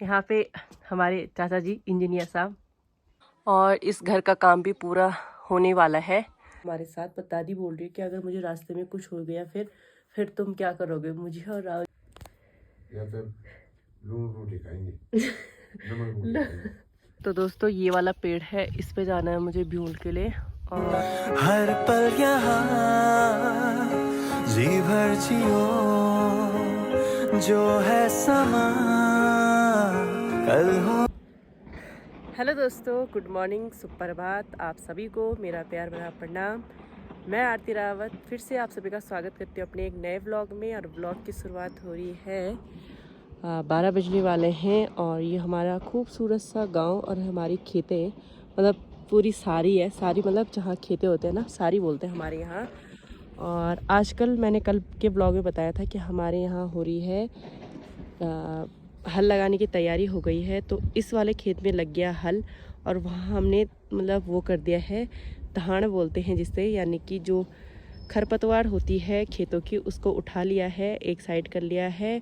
यहाँ पे हमारे चाचा जी इंजीनियर साहब, और इस घर का काम भी पूरा होने वाला है हमारे साथ। पर दादी बोल रही है कि अगर मुझे रास्ते में कुछ हो गया फिर तुम क्या करोगे? मुझे और राहुल या फिर लून रोटी खाएंगे, नमक रोटी खाएंगे। तो दोस्तों ये वाला पेड़ है, इस पे जाना है मुझे भ्यूल के लिए। और हर पल यहाँ जी भर जियो, जो है समा कल हो। हेलो दोस्तों, गुड मॉर्निंग, सुप्रभात आप सभी को, मेरा प्यार भरा प्रणाम। मैं आरती रावत फिर से आप सभी का स्वागत करती हूँ अपने एक नए व्लॉग में। और व्लॉग की शुरुआत हो रही है 12 बजने वाले हैं। और ये हमारा खूबसूरत सा गांव और हमारी खेतें, मतलब पूरी सारी है, सारी मतलब जहाँ खेतें होते हैं ना, सारी बोलते हैं हमारे यहाँ। और आजकल मैंने कल के ब्लॉग में बताया था कि हमारे यहाँ हो रही है हल लगाने की तैयारी हो गई है। तो इस वाले खेत में लग गया हल, और वहाँ हमने मतलब वो कर दिया है, धान बोलते हैं जिससे, यानी कि जो खरपतवार होती है खेतों की उसको उठा लिया है, एक साइड कर लिया है।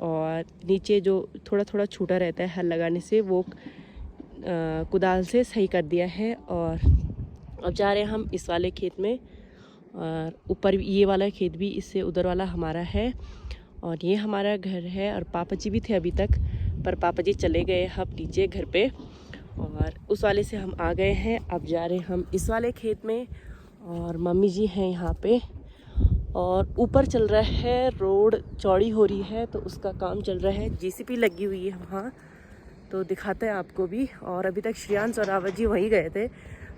और नीचे जो थोड़ा थोड़ा छूटा रहता है हल लगाने से, वो कुदाल से सही कर दिया है। और अब जा रहे हैं हम इस वाले खेत में। और ऊपर ये वाला खेत भी, इससे उधर वाला हमारा है। और ये हमारा घर है। और पापा जी भी थे अभी तक, पर पापा जी चले गए हम नीचे घर पे, और उस वाले से हम आ गए हैं। अब जा रहे हैं हम इस वाले खेत में। और मम्मी जी हैं यहाँ पे। और ऊपर चल रहा है रोड, चौड़ी हो रही है तो उसका काम चल रहा है, जेसीबी लगी हुई है वहाँ, तो दिखाते हैं आपको भी। और अभी तक श्रेयांश और रावत जी वहीं गए थे।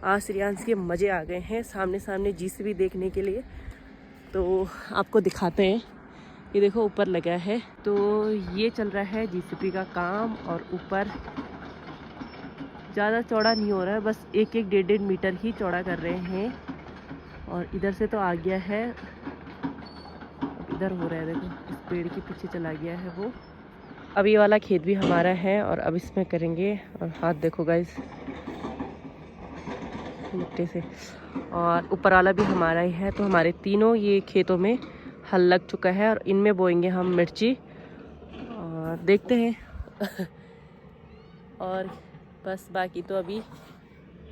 आज श्रेयांश के मज़े आ गए हैं सामने सामने जेसीबी देखने के लिए, तो आपको दिखाते हैं। ये देखो ऊपर लगा है, तो ये चल रहा है जेसीबी का काम। और ऊपर ज़्यादा चौड़ा नहीं हो रहा है, बस 1-1, 1.5 मीटर ही चौड़ा कर रहे हैं। और इधर से तो आ गया है, अब इधर हो रहा है, देखो इस पेड़ के पीछे चला गया है वो। अब ये वाला खेत भी हमारा है और अब इसमें करेंगे। और हाथ देखो गाइस मिट्टी से। और ऊपर वाला भी हमारा ही है, तो हमारे तीनों ये खेतों में हल लग चुका है। और इनमें बोएंगे हम मिर्ची, और देखते हैं और बस बाकी तो अभी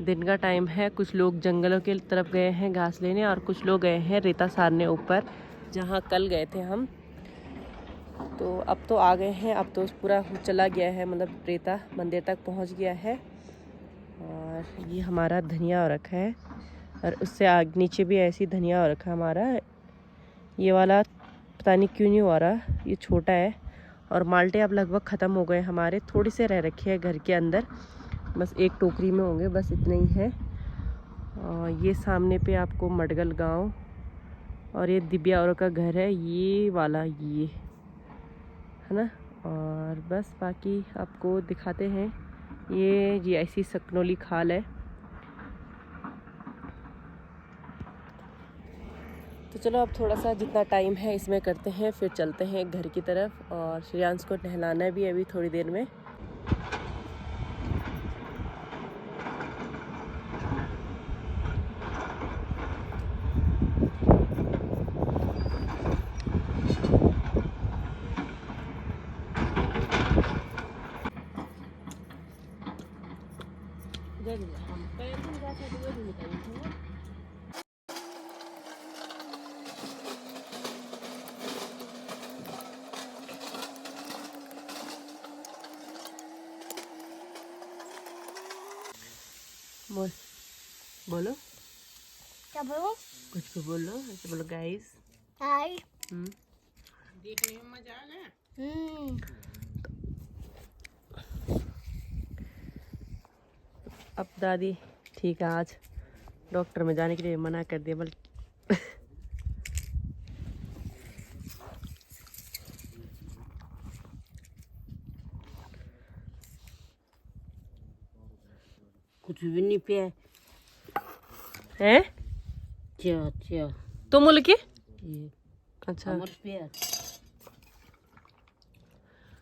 दिन का टाइम है। कुछ लोग जंगलों के तरफ गए हैं घास लेने, और कुछ लोग गए हैं रेता सारने ऊपर, जहाँ कल गए थे हम। तो अब तो आ गए हैं, अब तो पूरा चला गया है, मतलब रेता मंदिर तक पहुँच गया है। और ये हमारा धनिया हो रखा है, और उससे आगे नीचे भी ऐसी धनिया हो रखा है हमारा। ये वाला पता नहीं क्यों नहीं हो रहा, ये छोटा है। और माल्टे अब लगभग ख़त्म हो गए हमारे, थोड़े से रह रखे हैं घर के अंदर, बस एक टोकरी में होंगे, बस इतने ही है। और ये सामने पे आपको मडगल गांव, और ये दिव्या और का घर है, ये वाला ये है ना। और बस बाकी आपको दिखाते हैं। ये ऐसी सकनोली खाल है। तो चलो अब थोड़ा सा जितना टाइम है इसमें करते हैं, फिर चलते हैं घर की तरफ। और श्रेयांश को नहलाना भी अभी थोड़ी देर में। बोलो क्या बोलो? कुछ भी बोलो, ऐसे बोलो गाइस। हाय। देखने में मजा आ गया। अब दादी ठीक है, आज डॉक्टर में जाने के लिए मना कर दिया, बल्कि कुछ भी नहीं पिया है। क्या तुम बोल के ये अच्छा। अमर पिया।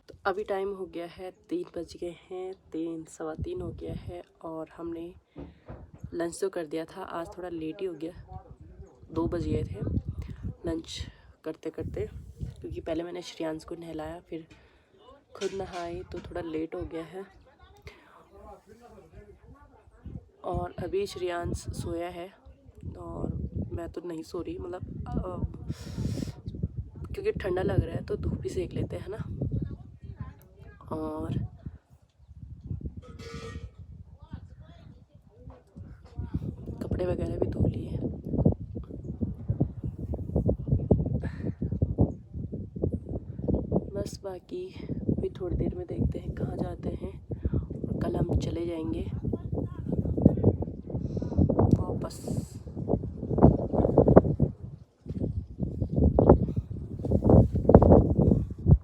तो अभी टाइम हो गया है 3 बज गए हैं, 3 सवा 3 हो गया है। और हमने लंच तो कर दिया था, आज थोड़ा लेट ही हो गया, 2 बज गए थे लंच करते करते, क्योंकि पहले मैंने श्रेयांश को नहलाया, फिर खुद नहाई तो थोड़ा लेट हो गया है। और अभी श्रेयांश सोया है और मैं तो नहीं सो रही, मतलब क्योंकि ठंडा लग रहा है तो धूप ही सेक लेते हैं ना। और कपड़े वगैरह भी धो लिए। बस बाकी भी थोड़ी देर में देखते हैं कहाँ जाते हैं, और कल हम चले जाएंगे वापस।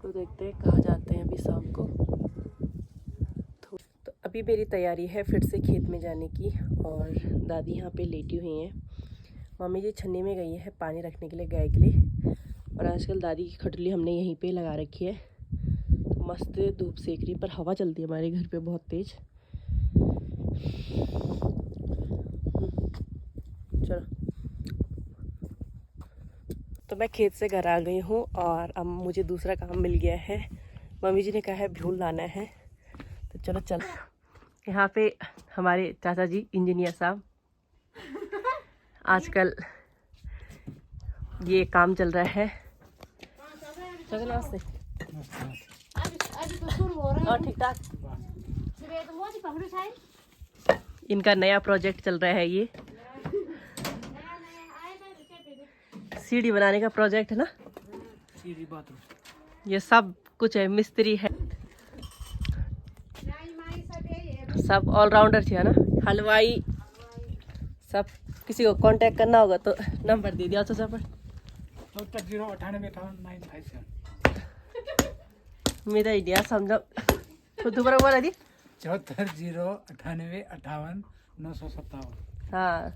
तो देखते हैं कहाँ जाते हैं अभी शाम को। तो अभी मेरी तैयारी है फिर से खेत में जाने की, और दादी यहाँ पे लेटी हुई हैं। मम्मी जी छन्नी में गई है पानी रखने के लिए गाय के लिए, और आजकल दादी की खटुली हमने यहीं पे लगा रखी है। तो मस्त धूप सेक रही है, पर हवा चलती है हमारे घर पे बहुत तेज। चलो, तो मैं खेत से घर आ गई हूँ और अब मुझे दूसरा काम मिल गया है। मम्मी जी ने कहा है भूल लाना है, तो चलो चल। यहाँ पे हमारे चाचा जी इंजीनियर साहब, आजकल ये काम चल रहा है। चलो नमस्ते। और ठीक ठाक। इनका नया प्रोजेक्ट चल रहा है, ये सीढ़ी बनाने का प्रोजेक्ट है ना। सीढ़ी बाथरूम ये सब कुछ है, मिस्त्री है, सब ऑलराउंडर है ना, हलवाई सब। किसी को कांटेक्ट करना होगा तो नंबर दे दिया चाचा पर। 740957 मेरा आइडिया समझो तो दोबारा बोला दी। 740958 हाँ,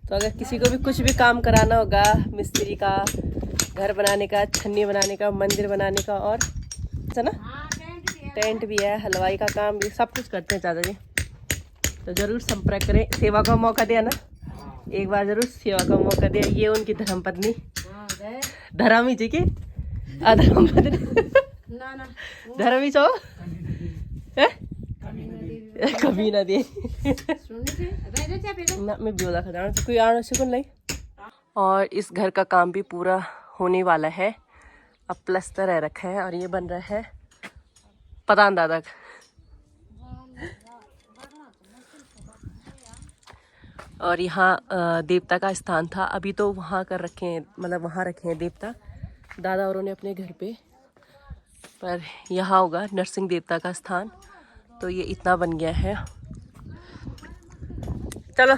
तो अगर किसी को भी कुछ भी काम कराना होगा, मिस्त्री का, घर बनाने का, छन्नी बनाने का, मंदिर बनाने का, और है ना टेंट भी है, हलवाई का काम भी, सब कुछ करते हैं चाचा जी। तो ज़रूर संपर्क करें, सेवा का मौका दिया ना, एक बार ज़रूर सेवा का मौका दिया। ये उनकी धर्मपत्नी, धर्मी जी की धर्मपत्नी, धर्मी चो कभी ना दे ना, मैं ब्योला खा तो कोई आना सुकून नहीं। और इस घर का काम भी पूरा होने वाला है, अब प्लस्तर है रखा है, और ये बन रहा है पतान दादा। और यहाँ देवता का स्थान था, अभी तो वहाँ कर रखे हैं, मतलब वहाँ रखे हैं देवता दादा औरों ने अपने घर पे, पर यहाँ होगा नरसिंह देवता का स्थान। तो ये इतना बन गया है। चलो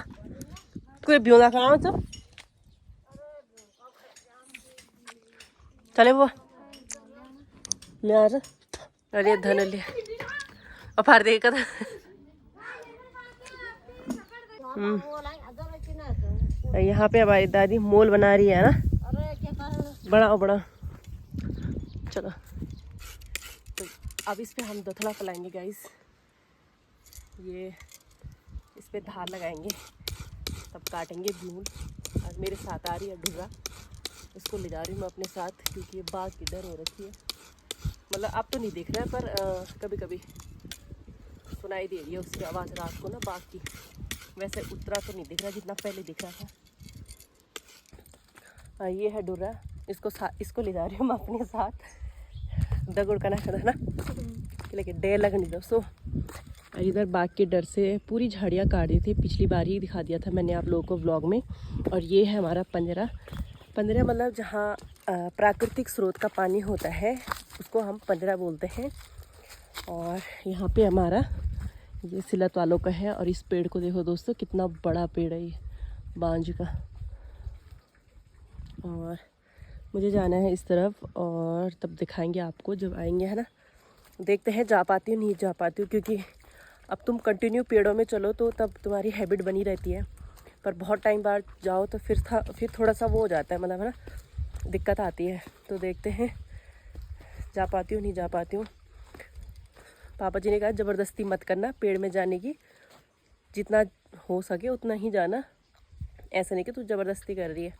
कोई ब्योला खाओ तो चले वो यार। अरे धन लिया और फाड़ देगा था। यहाँ पे हमारी दादी मोल बना रही है ना, बड़ा और बड़ा। चलो, तो अब इस पे हम दथला फैलाएंगे गाइस। ये इस पे धार लगाएंगे, तब काटेंगे भूल। और मेरे साथ आ रही है ढुर्रा, इसको ले जा रही हूँ मैं अपने साथ, क्योंकि ये बाघ की डर हो रखी है। मतलब अब तो नहीं दिख रहा है, पर कभी कभी सुनाई दे रही है उसकी आवाज़ रात को ना, बाघ की। वैसे उतना तो नहीं दिख रहा जितना पहले दिख रहा था। ये है ढुर्रा, इसको ले जा रही हूँ मैं अपने साथ। दगुड़ का ना ना, लेकिन डेर लगनी दोस्तों। इधर बाघ के डर से पूरी झाड़ियाँ काट दी थी, पिछली बार ही दिखा दिया था मैंने आप लोगों को व्लॉग में। और ये है हमारा पंजरा। पंजरा मतलब जहाँ प्राकृतिक स्रोत का पानी होता है, उसको हम पंजरा बोलते हैं। और यहाँ पे हमारा ये सिलत वालों का है। और इस पेड़ को देखो दोस्तों, कितना बड़ा पेड़ है ये बांज का। और मुझे जाना है इस तरफ, और तब दिखाएंगे आपको जब आएंगे, है ना। देखते हैं जा पाती हूँ नहीं जा पाती हूँ, क्योंकि अब तुम कंटिन्यू पेड़ों में चलो तो तब तुम्हारी हैबिट बनी रहती है, पर बहुत टाइम बाद जाओ तो फिर थोड़ा सा वो हो जाता है, मतलब है ना, दिक्कत आती है। तो देखते हैं जा पाती हूँ नहीं जा पाती हूँ। पापा जी ने कहा ज़बरदस्ती मत करना पेड़ में जाने की, जितना हो सके उतना ही जाना, ऐसा नहीं कि तू ज़बरदस्ती कर रही है।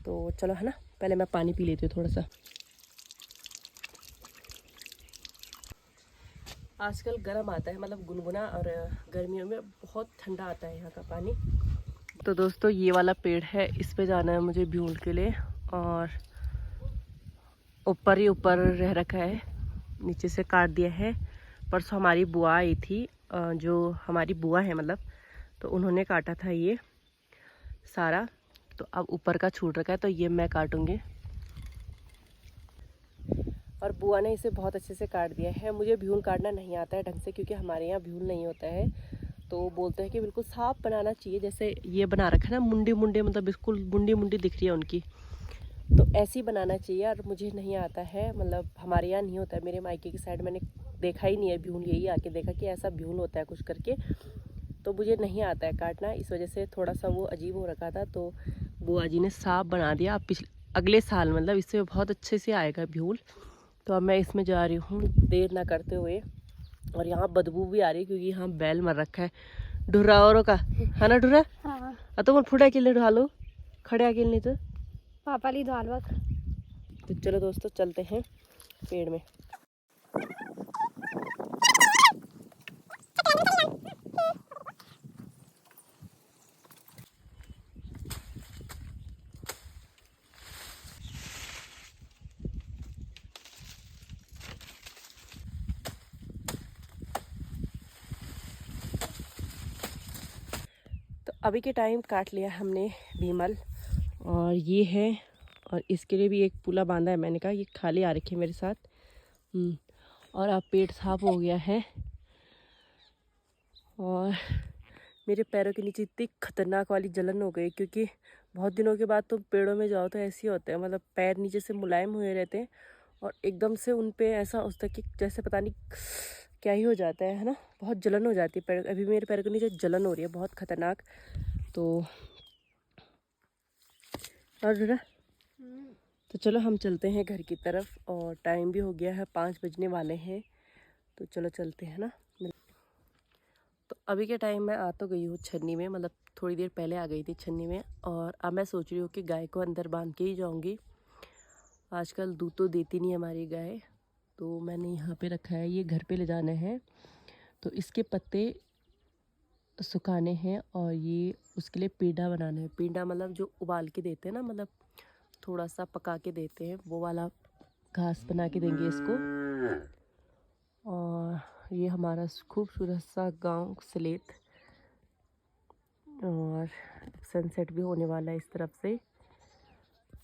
तो चलो, है ना, पहले मैं पानी पी लेती हूँ थोड़ा सा। आजकल गर्म आता है, मतलब गुनगुना, और गर्मियों में बहुत ठंडा आता है यहाँ का पानी। तो दोस्तों ये वाला पेड़ है, इस पे जाना है मुझे भ्यूल के लिए, और ऊपर ही ऊपर रह रखा है, नीचे से काट दिया है। परसों हमारी बुआ आई थी, जो हमारी बुआ है मतलब, तो उन्होंने काटा था ये सारा, तो अब ऊपर का छूट रखा है, तो ये मैं काटूंगी। और बुआ ने इसे बहुत अच्छे से काट दिया है। मुझे भ्यूल काटना नहीं आता है ढंग से, क्योंकि हमारे यहाँ भ्यूल नहीं होता है, तो बोलते हैं कि बिल्कुल साफ बनाना चाहिए, जैसे ये बना रखा है ना, मुंडी मुंडी, मतलब बिल्कुल मुंडी मुंडी दिख रही है उनकी, तो ऐसे ही बनाना चाहिए। और मुझे नहीं आता है, मतलब हमारे यहाँ नहीं होता है, मेरे मायके की साइड मैंने देखा ही नहीं है भ्यूल, यही आके देखा कि ऐसा भ्यूल होता है कुछ करके, तो मुझे नहीं आता है काटना, इस वजह से थोड़ा सा वो अजीब हो रखा था। तो बुआ जी ने साफ बना दिया। अब अगले साल मतलब इससे बहुत अच्छे से आएगा भ्यूल। तो अब मैं इसमें जा रही हूँ देर ना करते हुए। और यहाँ बदबू भी आ रही है, क्योंकि यहाँ बैल मर रखा है ढुर्रा औरों का, है ना ढुर्रा? हाँ तो फुटा के लिए ढालो, खड़े अकेले नहीं तो पापा ली दाल वक्त। तो चलो दोस्तों चलते हैं पेड़ में। तो अभी के टाइम काट लिया हमने भीमल, और ये है, और इसके लिए भी एक पूला बांधा है मैंने कहा, ये खाली आ रखी है मेरे साथ। और अब पेट साफ हो गया है, और मेरे पैरों के नीचे इतनी खतरनाक वाली जलन हो गई, क्योंकि बहुत दिनों के बाद तो पेड़ों में जाओ तो ऐसे ही होते हैं, मतलब पैर नीचे से मुलायम हुए रहते हैं, और एकदम से उन पे ऐसा होता है कि जैसे पता नहीं क्या ही हो जाता है ना, बहुत जलन हो जाती है पैर। अभी मेरे पैर के नीचे जलन हो रही है बहुत खतरनाक। तो और तो चलो हम चलते हैं घर की तरफ, और टाइम भी हो गया है, 5 बजने वाले हैं, तो चलो चलते हैं ना। तो अभी के टाइम मैं आ तो गई हूँ छन्नी में, मतलब थोड़ी देर पहले आ गई थी छन्नी में, और अब मैं सोच रही हूँ कि गाय को अंदर बांध के ही जाऊँगी। आजकल दूध तो देती नहीं हमारी गाय, तो मैंने यहाँ पे रखा है, ये घर पे ले जाना है, तो इसके पत्ते सुखाने हैं, और ये उसके लिए पेंडा बनाना है। पेंडा मतलब जो उबाल के देते हैं ना, मतलब थोड़ा सा पका के देते हैं, वो वाला घास बना के देंगे इसको। और ये हमारा खूबसूरत सा गांव सलेत, और सनसेट भी होने वाला है इस तरफ से।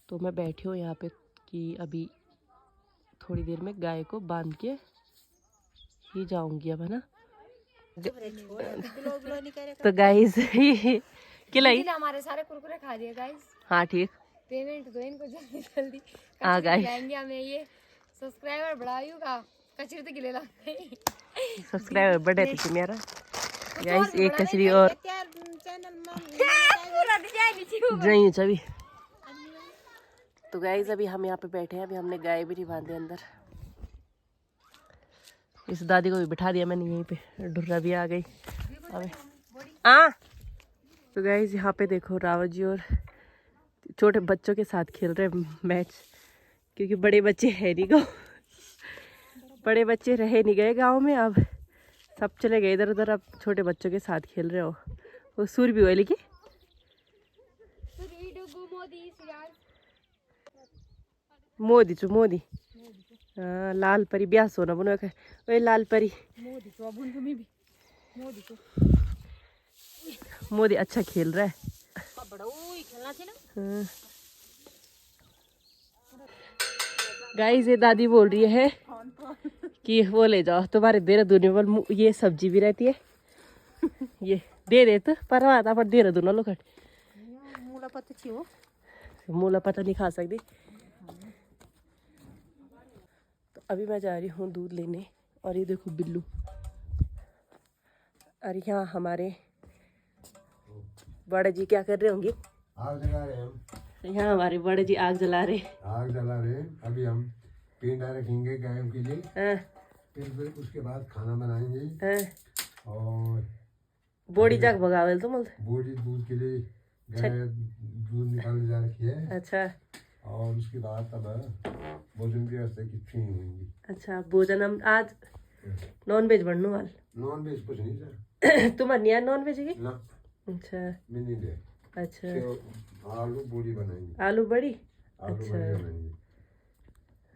तो मैं बैठी हूँ यहाँ पे कि अभी थोड़ी देर में गाय को बांध के ही जाऊंगी अब, है ना। तो गाइस खिलाई हमारे सारे कुरकुरे खा दिए गाइस। हाँ ठीक, पेमेंट दो इनको जल्दी जल्दी। हाँ गाइस खिलाएंगे हमें, ये सब्सक्राइबर बढ़ायू का कचरी तो गिले सब्सक्राइबर बढ़े थे मेरा गाइस, एक कचरी और नहीं चबी। तो गाइस अभी हम यहाँ पे बैठे हैं, अभी हमने गाय भी नहीं बांधे अंदर। इस दादी को भी बिठा दिया मैंने यहीं पे, ढुर्रा भी आ गई अबे तो गाइस यहाँ पे देखो रावत जी और छोटे बच्चों के साथ खेल रहे मैच, क्योंकि बड़े बच्चे है नहीं गाँव, बड़े बच्चे रहे नहीं गए गांव में, अब सब चले गए इधर उधर, अब छोटे बच्चों के साथ खेल रहे हो। वो सूर भी हुआ लेकिन मोदी चो मोदी, हाँ लाल परी ब्याह सोना बनो ओए लाल परी मोदी अच्छा खेल रहा है। हाँ। गाइस ये दादी बोल रही है कि वो ले जाओ तुम्हारे देहरादून में ये सब्जी भी रहती है, ये दे दे तो परवाह पर देहरादून लो खट मूला पता नहीं खा सकती। तो अभी मैं जा रही हूँ दूध लेने, और ये देखो बिल्लू, और यहाँ हमारे बड़े जी क्या कर रहे होंगे, आग जला रहे हम। यहाँ हमारे बड़े जी आग जला रहे। आग जला रहे हैं। अभी हम पेंडा रखेंगे गायों के लिए, फिर उसके बाद खाना बनाएंगे, और बोड़ी जाग भगावेल तो मल बोरी दूध के लिए गाय दूध निकालने जा रखी है। अच्छा, और उसके बाद तब भोजन की व्यवस्था की छुई होंगी। अच्छा भोजन हम आज नॉन वेज बनने वाल नॉन वेज कुछ नहीं था तुम अन्य नॉन वेज की ना, अच्छा मैं नहीं दे। अच्छा तो आलू पूरी बनाएंगे, आलू बड़ी आलू अच्छा। बड़ी बनाएंगे।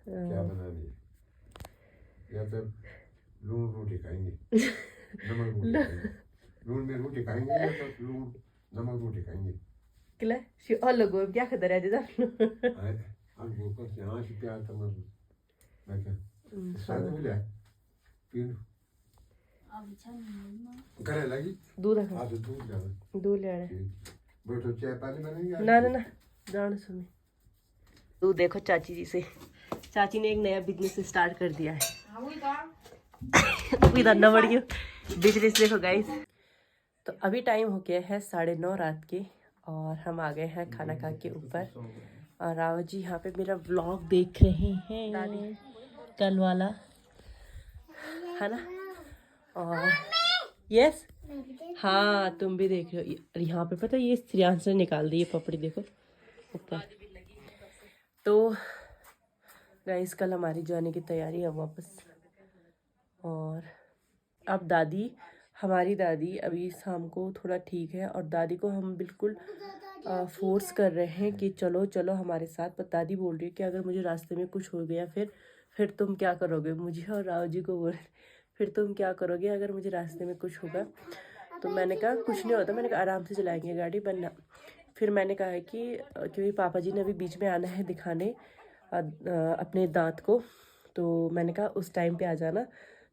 क्या बनानी है? या तो लून रोटी खाएंगे, नमक रोटी खाएंगे। लून में रोटी खाएंगे या तो लून नमक रोटी खाएंगे। किला शि अलग हो क्या खतर है जदा अब को यहाँ से प्यार करना मैं क्या साथ हो जाए पीन करे लगी दूध आज दूध जाना दूध ले आने बैठो चाय पानी बनेंगे ना ना ना जान सुनी तू देखो चाची जी से, चाची ने एक नया बिजनेस स्टार्ट कर दिया है इधर न बढ़ गया बिजनेस देखो गाइस। तो अभी टाइम हो गया है 9:30 रात के और हम आ गए हैं खाना खा के ऊपर और राव जी यहाँ पे मेरा व्लॉग देख रहे हैं कल वाला है ना। और यस हाँ तुम भी देख रहे हो। यहाँ पे पता है ये श्रेयांश ने निकाल दी ये पपड़ी देखो ऊपर। तो गाइस कल हमारी जाने की तैयारी है वापस। और अब दादी हमारी दादी अभी शाम को थोड़ा ठीक है और दादी को हम बिल्कुल फोर्स कर रहे हैं कि चलो चलो हमारे साथ। पर दादी बोल रही है कि अगर मुझे रास्ते में कुछ हो गया फिर तुम क्या करोगे। मुझे और राव जी को बोल फिर तुम क्या करोगे अगर मुझे रास्ते में कुछ होगा। तो मैंने कहा कुछ नहीं होता, मैंने कहा आराम से चलाएंगे गाड़ी बनना। फिर मैंने कहा है कि क्योंकि पापा जी ने अभी बीच में आना है दिखाने अपने दांत को, तो मैंने कहा उस टाइम पे आ जाना।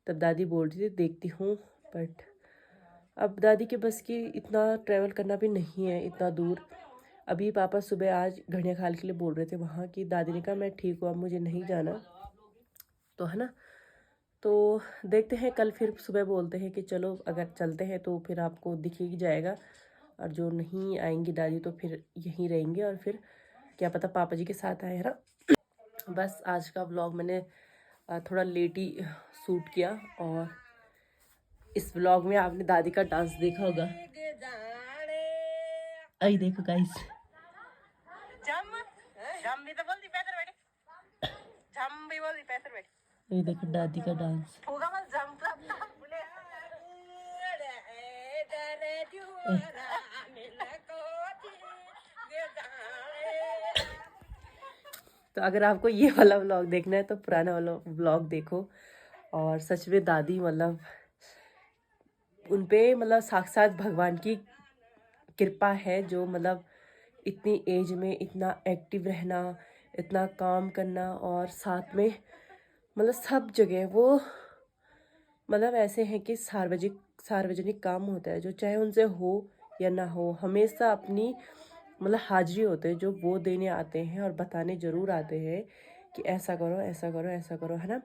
तब दादी बोल रही थी देखती हूँ, बट अब दादी के बस की इतना ट्रैवल करना भी नहीं है इतना दूर। अभी पापा सुबह आज घड़िया खाल के लिए बोल रहे थे वहाँ की, दादी ने कहा मैं ठीक हूँ अब मुझे नहीं जाना तो है ना। तो देखते हैं कल फिर सुबह बोलते हैं कि चलो अगर चलते हैं तो फिर आपको दिख ही जाएगा और जो नहीं आएंगी दादी तो फिर यहीं रहेंगे और फिर क्या पता पापा जी के साथ आए है ना। बस आज का व्लॉग मैंने थोड़ा लेट ही शूट किया और इस व्लॉग में आपने दादी का डांस देखा होगा। आई देखो गाइस ये देखो दादी का डांस। तो अगर आपको ये वाला व्लॉग देखना है तो पुराना वाला व्लॉग देखो। और सच में दादी मतलब उन पे मतलब साक्षात भगवान की कृपा है जो मतलब इतनी एज में इतना एक्टिव रहना, इतना काम करना और साथ में मतलब सब जगह वो मतलब ऐसे हैं कि सार्वजनिक काम होता है जो चाहे उनसे हो या ना हो हमेशा अपनी मतलब हाजिरी होते हैं जो वो देने आते हैं और बताने ज़रूर आते हैं कि ऐसा करो ऐसा करो ऐसा करो है ना।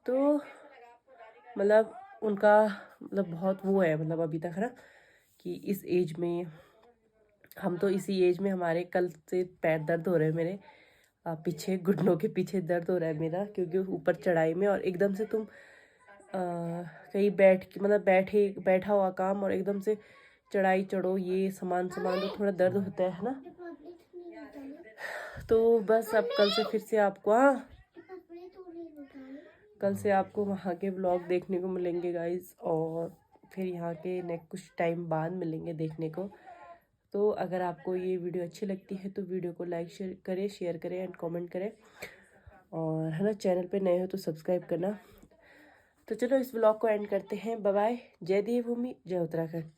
तो मतलब उनका मतलब बहुत वो है मतलब अभी तक है ना कि इस एज में हम तो इसी एज में हमारे कल से पैर दर्द हो रहे हैं मेरे पीछे घुटनों के पीछे दर्द हो रहा है मेरा क्योंकि ऊपर चढ़ाई में और एकदम से तुम कहीं बैठा हुआ काम और एकदम से चढ़ाई चढ़ो ये सामान तो थोड़ा दर्द होता है ना। तो बस अब कल से फिर से आपको कल से आपको वहाँ के व्लॉग देखने को मिलेंगे गाइस और फिर यहाँ के नेक्स्ट कुछ टाइम बाद मिलेंगे देखने को। तो अगर आपको ये वीडियो अच्छी लगती है तो वीडियो को लाइक शेयर करें एंड कमेंट करें और है ना चैनल पे नए हो तो सब्सक्राइब करना। तो चलो इस व्लॉग को एंड करते हैं। Bye bye. जय देवभूमि जय उत्तराखंड।